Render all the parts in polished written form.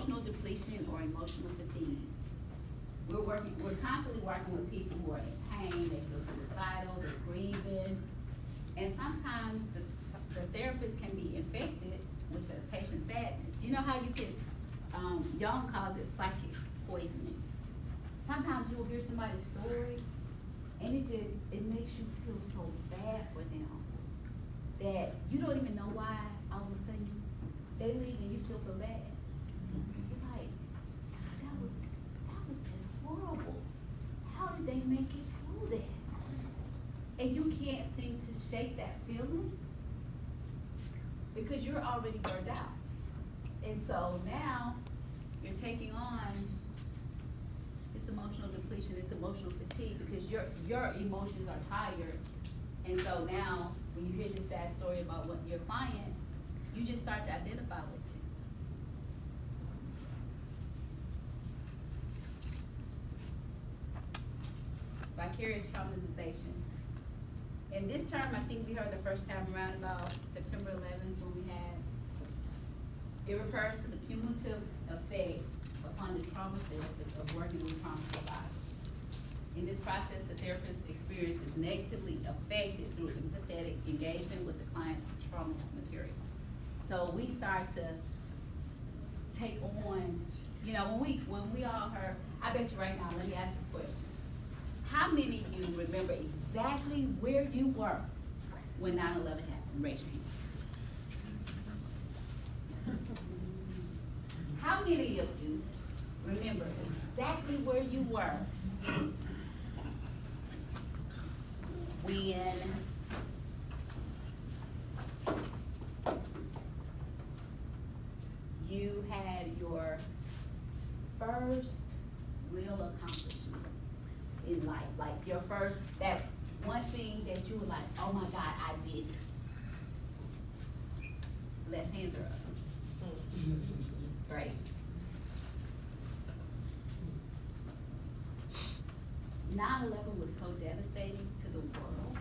emotional depletion or emotional fatigue. We're constantly working with people who are in pain, they feel suicidal, they're grieving, and sometimes the therapist can be infected with the patient's sadness. You know how you can, Jung calls it psychic poisoning. Sometimes you will hear somebody's story, and it makes you feel so bad for them that you don't even know why all of a sudden they leave and you still feel bad. You're like, that was just horrible. How did they make it through that? And you can't seem to shake that feeling because you're already burned out. And so now you're taking on this emotional depletion, this emotional fatigue, because your emotions are tired. And so now when you hear this sad story about what your client, you just start to identify with it. Vicarious traumatization. And this term, I think we heard the first time around about September 11th when we had, it refers to the cumulative effect upon the trauma therapist of working with trauma survivors. In this process, the therapist's experience is negatively affected through empathetic engagement with the client's trauma material. So we start to take on, you know, when we all heard, I bet you right now, let me ask this question. How many of you remember exactly where you were when 9/11 happened? Raise your hand. How many of you remember exactly where you were when you had your first real accomplishment in life? Like your first, that one thing that you were like, oh my God, I did it. Less hands are up. Great. Mm-hmm. 9/11 was so devastating to the world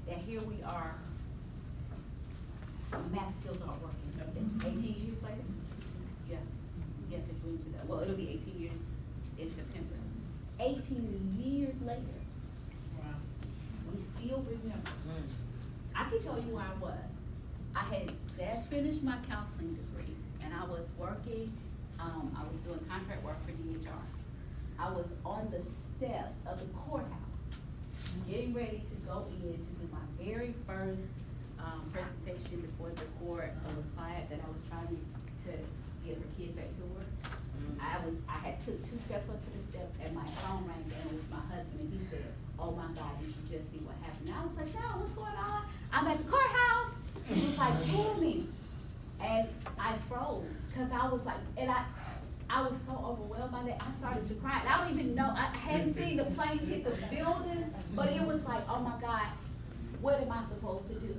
that here we are, math skills aren't working. 18 years later? Yeah, it's moved to that. Well, it'll be 18 years in September. 18 years later, wow. We still remember. I can tell you where I was. I had just finished my counseling degree, and I was working, I was doing contract work for DHR. I was on the steps of the courthouse, getting ready to go in to do my very first presentation before the court of a client that I was trying to get her kids back to work. I had took 2 steps up to the steps, and my phone rang, and it was my husband, and he said, oh my God, did you just see what happened? And I was like, no, what's going on? I'm at the courthouse. He was like, tell me. And I froze, because I was like, and I was so overwhelmed by that, I started to cry. And I don't even know, I hadn't seen the plane hit the building, but it was like, oh my God, what am I supposed to do?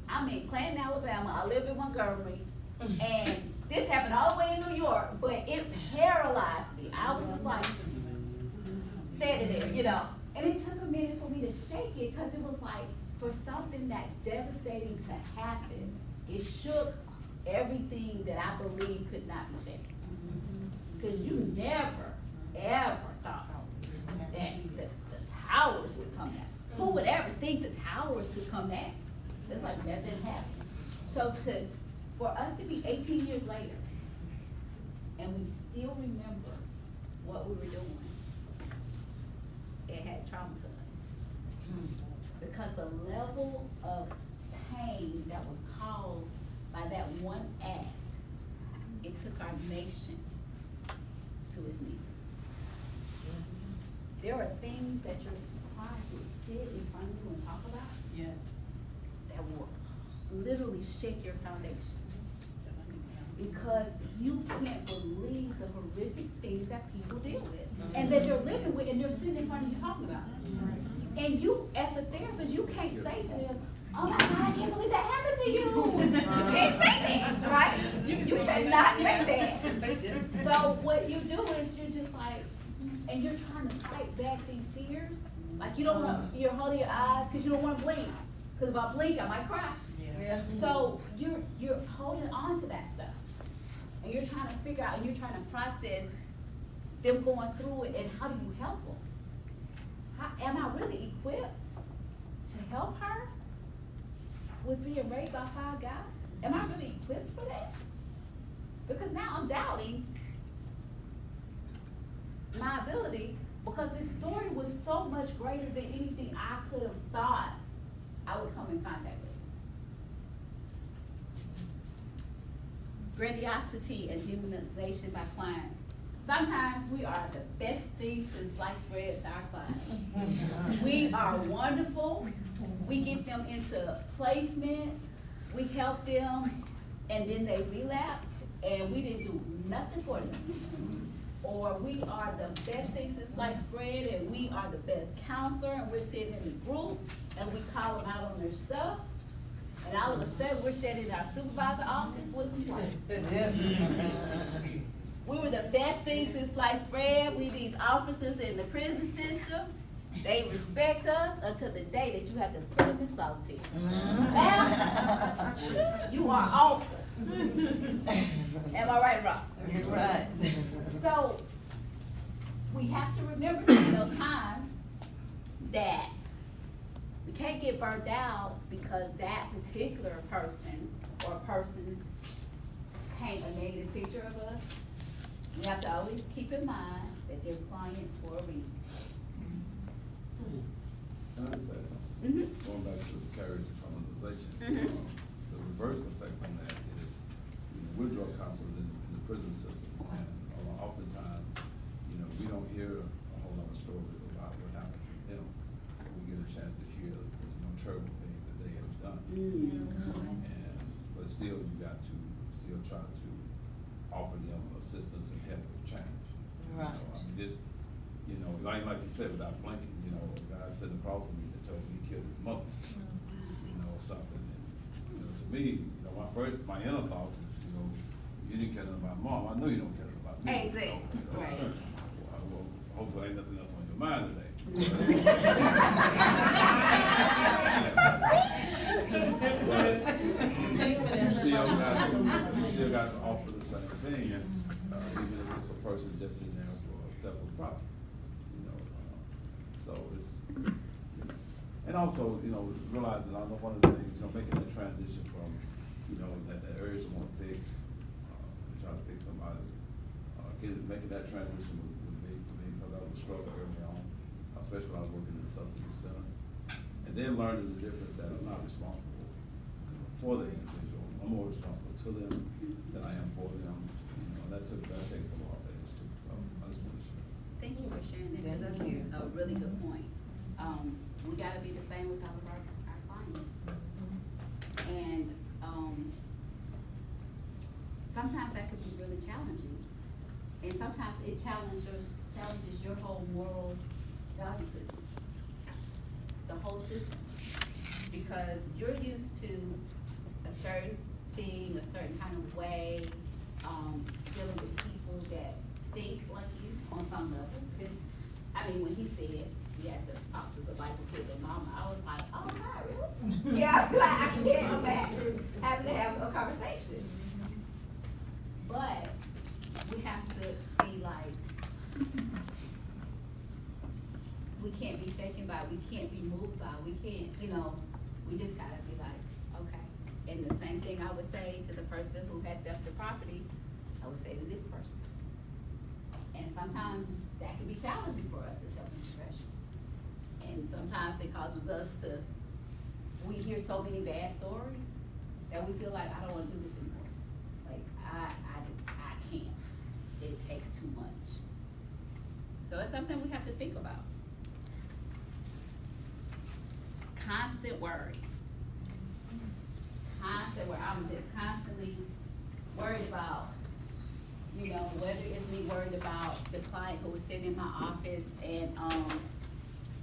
I'm in Clanton, Alabama, I live in Montgomery, and this happened all the way in New York, but it paralyzed me. I was just like, standing there, you know. And it took a minute for me to shake it, because it was like, for something that devastating to happen, it shook everything that I believe could not be shaken. Because you never, ever thought that the towers would come down. Who would ever think the towers could come down? It's like that didn't happen. So for us to be 18 years later, and we still remember what we were doing, it had trauma to us. Because the level of pain that was caused by that one act, it took our nation to its knees. There are things that your clients will sit in front of you and talk about. Yes. That will literally shake your foundation. Because you can't believe the horrific things that people deal with. And that they're living with, and they're sitting in front of you talking about it. And you, as a therapist, you can't say to them, oh my God, I can't believe that happened to you. You can't say that, right? You cannot say that. So what you do is you're just like, and you're trying to fight back these tears. Like you don't want, you're holding your eyes because you don't want to blink. Because if I blink, I might cry. Yeah. So you're holding on to that stuff. And you're trying trying to figure out, and you're trying to process them going through it, and how do you help them? Am I really equipped to help her with being raped by 5 guys? Am I really equipped for that? Because now I'm doubting my ability, because this story was so much greater than anything I could have thought I would come in contact with. Grandiosity and demonization by clients. Sometimes we are the best things to slice bread to our clients. We are wonderful. We get them into placements. We help them, and then they relapse, and we didn't do nothing for them. Or we are the best things to slice bread, and we are the best counselor, and we're sitting in the group, and we call them out on their stuff. And all of a sudden, we're standing in our supervisor office with complaints. We were the best things to slice bread. We these officers in the prison system. They respect us until the day that you have to put them in solitary. Now, you are awful. Am I right or wrong? You're right. So, we have to remember in those times that we can't get burnt out because that particular person or persons paint a negative picture of us. We have to always keep in mind that they're clients for a reason. Can I just say something? Mm-hmm. Going back to the carriage of traumatization, Mhm. the reverse effect on that is, we're drug counselors in the prison system, and oftentimes, we don't hear a whole lot of stories about what happened to them. We get a chance to hear, terrible things that they have done. But still, you got to still try to offer them assistance and help with change. Right. This, like you said, without blinking, a guy sitting across from me that told me he killed his mother, or something. And, to me, my inner thoughts is, you didn't care nothing about mom. I know you don't care nothing about me. Exactly. Right. Well, hopefully ain't nothing else on your mind today. You still got to offer the same thing, even if it's a person just in there for theft of property. So it's, and also, realizing, I know one of the things, making that transition from, that urge to want to fix, to try to fix somebody, making that transition was big for me, because I was a struggle early on, especially when I was working in the substance abuse center. And then learning the difference that I'm not responsible for the individual. I'm more responsible to them than I am for them. That takes a lot of things too. So I just want to share. Thank you for sharing that, because that's a really good point. We gotta be the same with all of our clients. And, sometimes that could be really challenging. And sometimes it challenges your whole moral value system. The whole system. Because you're used to a certain thing, a certain kind of way, dealing with people that think like you on some level. Because, when he said we had to talk to somebody who killed their mama, I was like, oh God, really? Yeah, I can't imagine having to have a conversation. But we have to be like, we can't be shaken by, we can't be moved by, we can't, we just gotta be like, okay. And the same thing I would say to the person who had theft of property, I would say to this person. And sometimes that can be challenging for us as health professionals. And sometimes it causes us to, we hear so many bad stories that we feel like, I don't wanna do this anymore. Like, I can't. It takes too much. So it's something we have to think about. Constant worry. Constant worry. I'm just constantly worried about, whether it's me worried about the client who was sitting in my office and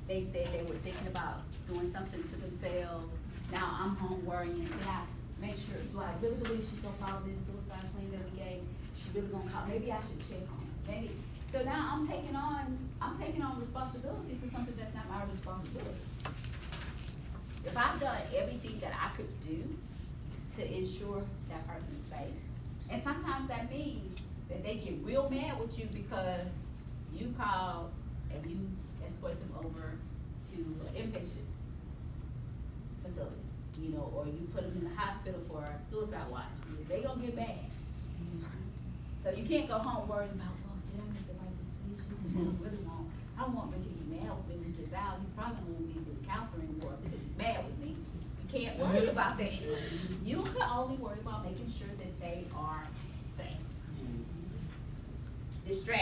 they said they were thinking about doing something to themselves. Now I'm home worrying, did I make sure, do I really believe she's gonna follow this suicide plan that we gave? She really gonna call, maybe I should check on her, maybe. So now I'm taking on responsibility for something that's not my responsibility. If I've done everything that I could do to ensure that person's safe, and sometimes that means they get real mad with you because you called and you escort them over to an inpatient facility, you know, or you put them in the hospital for suicide watch. They gonna get mad. So you can't go home worried about, well, did I make the right decision? Because I don't want Ricky to be mad when he gets out. He's probably gonna need his counseling more because he's mad with me. You can't worry about that. You can only worry about making sure that they are safe. Distract